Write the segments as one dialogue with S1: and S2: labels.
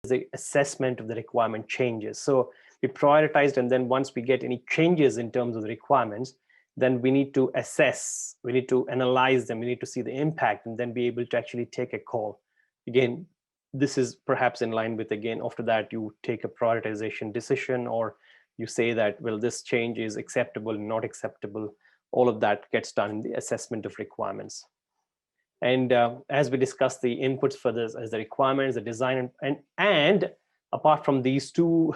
S1: the assessment of the requirement changes. So we prioritized, and then once we get any changes in terms of the requirements, then we need to assess, we need to analyze them, we need to see the impact, and then be able to actually take a call. Again, this is perhaps in line with, again, after that you take a prioritization decision, or you say that, well, this change is acceptable, not acceptable. All of that gets done in the assessment of requirements. And as we discussed, the inputs for this as the requirements, the design, and apart from these two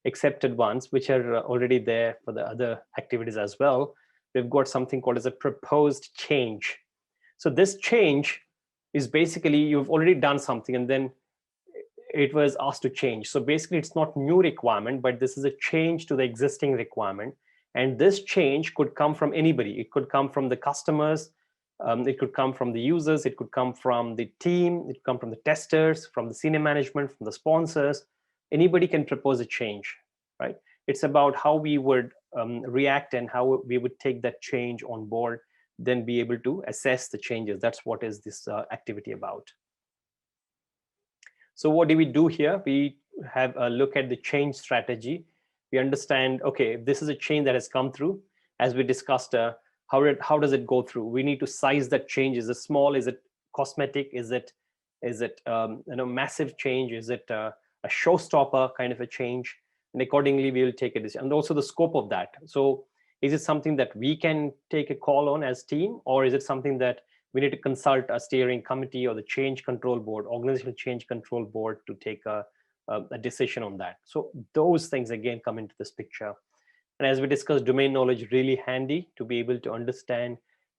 S1: accepted ones, which are already there for the other activities as well, we've got something called as a proposed change. So this change is basically, you've already done something and then it was asked to change. So basically it's not new requirement, but this is a change to the existing requirement. And this change could come from anybody. It could come from the customers, it could come from the users, it could come from the team, it could come from the testers, from the senior management, from the sponsors. Anybody can propose a change, right? It's about how we would react and how we would take that change on board, then be able to assess the changes. That's what is this activity about. So what do we do here? We have a look at the change strategy. We understand, okay, if this is a change that has come through, as we discussed, how does it go through? We need to size that change. Is it small? Is it cosmetic? Is it massive change? Is it a showstopper kind of a change? And accordingly, we will take a decision. And also the scope of that. So is it something that we can take a call on as team, or is it something that we need to consult a steering committee or the change control board, organizational change control board, to take a decision on that? So those things again come into this picture. And as we discussed, domain knowledge really handy to be able to understand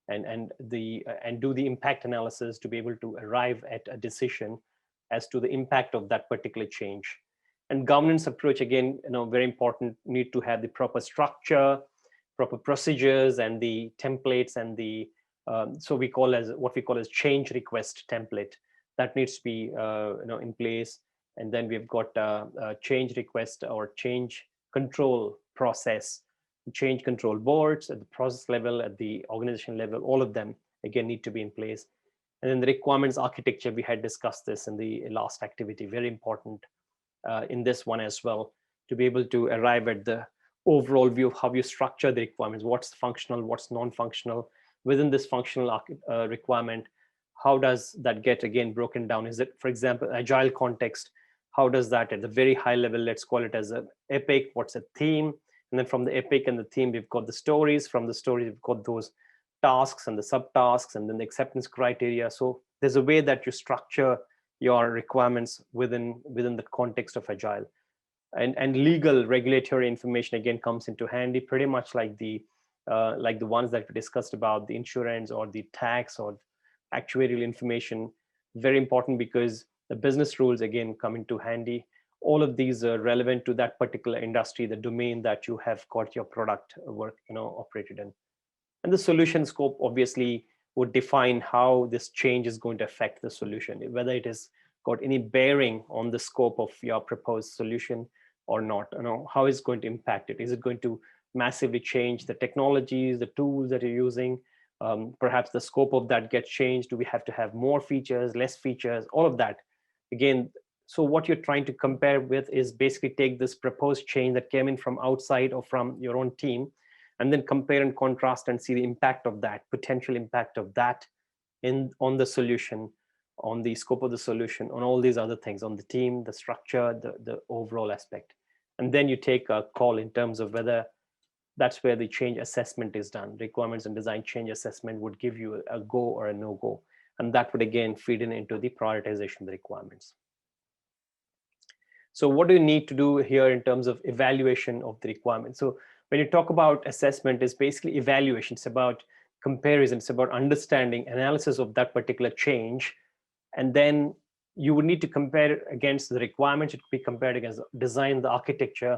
S1: and do the impact analysis to be able to arrive at a decision as to the impact of that particular change. And governance approach, again, very important. Need to have the proper structure, proper procedures, and the templates, and the so we call as what we call as change request template that needs to be in place. And then we've got a change request or change control process, change control boards at the process level, at the organization level. All of them again need to be in place. And then the requirements architecture, we had discussed this in the last activity. Very important in this one as well, to be able to arrive at the overall view of how you structure the requirements. What's functional, what's non-functional. Within this functional requirement, how does that get again broken down? Is it, for example, agile context? How does that at the very high level, let's call it as an epic, what's a theme? And then from the epic and the theme, we've got the stories. From the stories, we've got those tasks and the subtasks, and then the acceptance criteria. So there's a way that you structure your requirements within the context of agile. And legal regulatory information again comes into handy, pretty much like the ones that we discussed about the insurance or the tax or actuarial information. Very important, because the business rules again come into handy. All of these are relevant to that particular industry, the domain that you have got your product work operated in. And the solution scope obviously would define how this change is going to affect the solution, whether it has got any bearing on the scope of your proposed solution or not. How is it going to impact it? Is it going to massively change the technologies, the tools that you're using? Perhaps the scope of that gets changed. Do we have to have more features, less features, all of that? Again, so what you're trying to compare with is basically take this proposed change that came in from outside or from your own team, and then compare and contrast and see the impact of that, potential impact of that on the solution, on the scope of the solution, on all these other things, on the team, the structure, the overall aspect. And then you take a call in terms of whether that's where the change assessment is done. Requirements and design change assessment would give you a go or a no-go. And that would again feed into the prioritization of the requirements. So what do you need to do here in terms of evaluation of the requirements? So when you talk about assessment, it's basically evaluation. It's about comparison. It's about understanding, analysis of that particular change. And then you would need to compare it against the requirements. It could be compared against design, the architecture,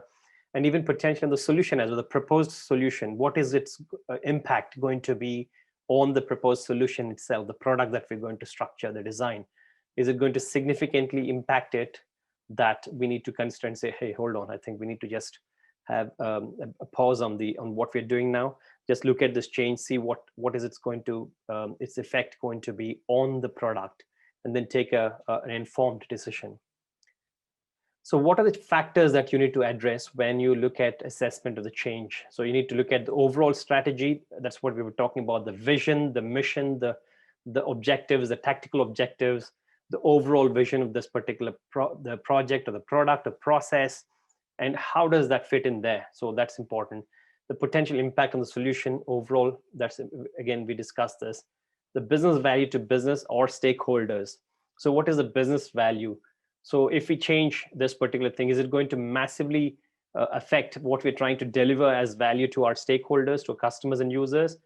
S1: and even potentially the solution as well, the proposed solution. What is its impact going to be on the proposed solution itself, the product that we're going to structure, the design? Is it going to significantly impact it, that we need to consider and say, hey, hold on, I think we need to just have a pause on what we're doing now. Just look at this change, see what is its going to its effect going to be on the product, and then take an informed decision. So what are the factors that you need to address when you look at assessment of the change? So you need to look at the overall strategy. That's what we were talking about: the vision, the mission, the objectives, the tactical objectives, the overall vision of this particular the project or the product or process, and how does that fit in there? So that's important. The potential impact on the solution overall, that's, again, we discussed this. The business value to business or stakeholders. So what is the business value? So if we change this particular thing, is it going to massively affect what we're trying to deliver as value to our stakeholders, to customers and users?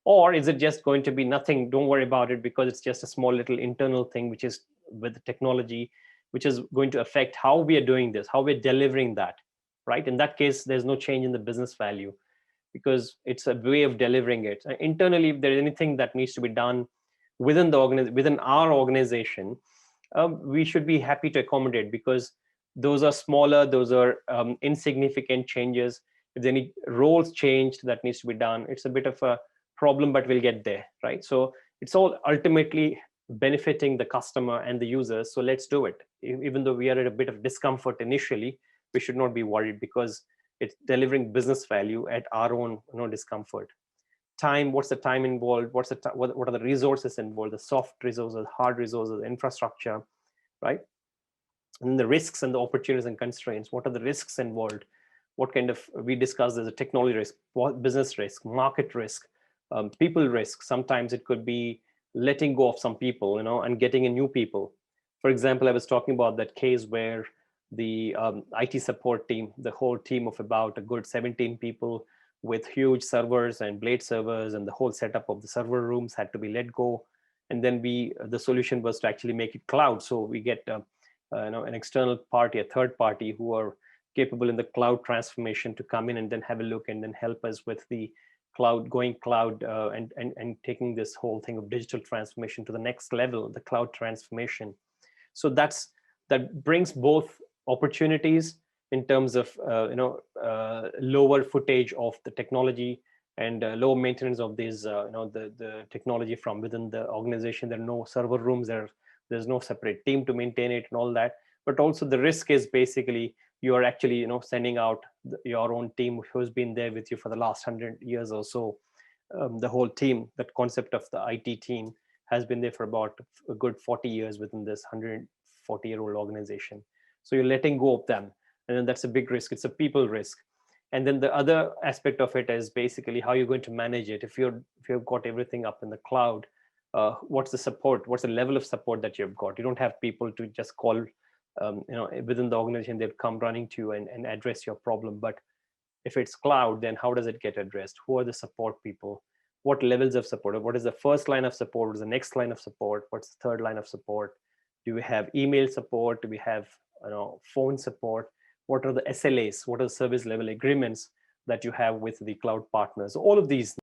S1: Or is it just going to be nothing, don't worry about it, because it's just a small little internal thing, which is with the technology, which is going to affect how we are doing this, how we're delivering that, right? In that case, there's no change in the business value, because it's a way of delivering it. Internally, if there's anything that needs to be done within within our organization, we should be happy to accommodate, because those are smaller, those are insignificant changes. If there's any roles changed that needs to be done, it's a bit of a problem, but we'll get there, right? So it's all ultimately benefiting the customer and the users. So let's do it. Even though we are at a bit of discomfort initially, we should not be worried, because it's delivering business value at our own discomfort. Time, what's the time involved? What are the resources involved? The soft resources, hard resources, infrastructure, right? And the risks and the opportunities and constraints. What are the risks involved? What kind of, we discussed there's a technology risk, business risk, market risk, people risk. Sometimes it could be letting go of some people, and getting in new people. For example, I was talking about that case where the IT support team, the whole team of about a good 17 people with huge servers and blade servers, and the whole setup of the server rooms had to be let go. And then the solution was to actually make it cloud. So we get an external party, a third party, who are capable in the cloud transformation to come in and then have a look and then help us with the going cloud, and taking this whole thing of digital transformation to the next level, the cloud transformation. So that brings both opportunities in terms of lower footage of the technology, and low maintenance of these the technology from within the organization. There are no server rooms, there's no separate team to maintain it and all that. But also the risk is basically you are actually sending out your own team who's been there with you for the last 100 years or so. The whole team, that concept of the IT team, has been there for about a good 40 years within this 140-year-old organization. So you're letting go of them, and then that's a big risk. It's a people risk. And then the other aspect of it is basically how you're going to manage it. If you've got everything up in the cloud, what's the support? What's the level of support that you've got? You don't have people to just call, within the organization, they'll come running to you and address your problem. But if it's cloud, then how does it get addressed? Who are the support people? What levels of support? What is the first line of support? What is the next line of support? What's the third line of support? Do we have email support? Do we have phone support? What are the SLAs? What are the service level agreements that you have with the cloud partners? All of these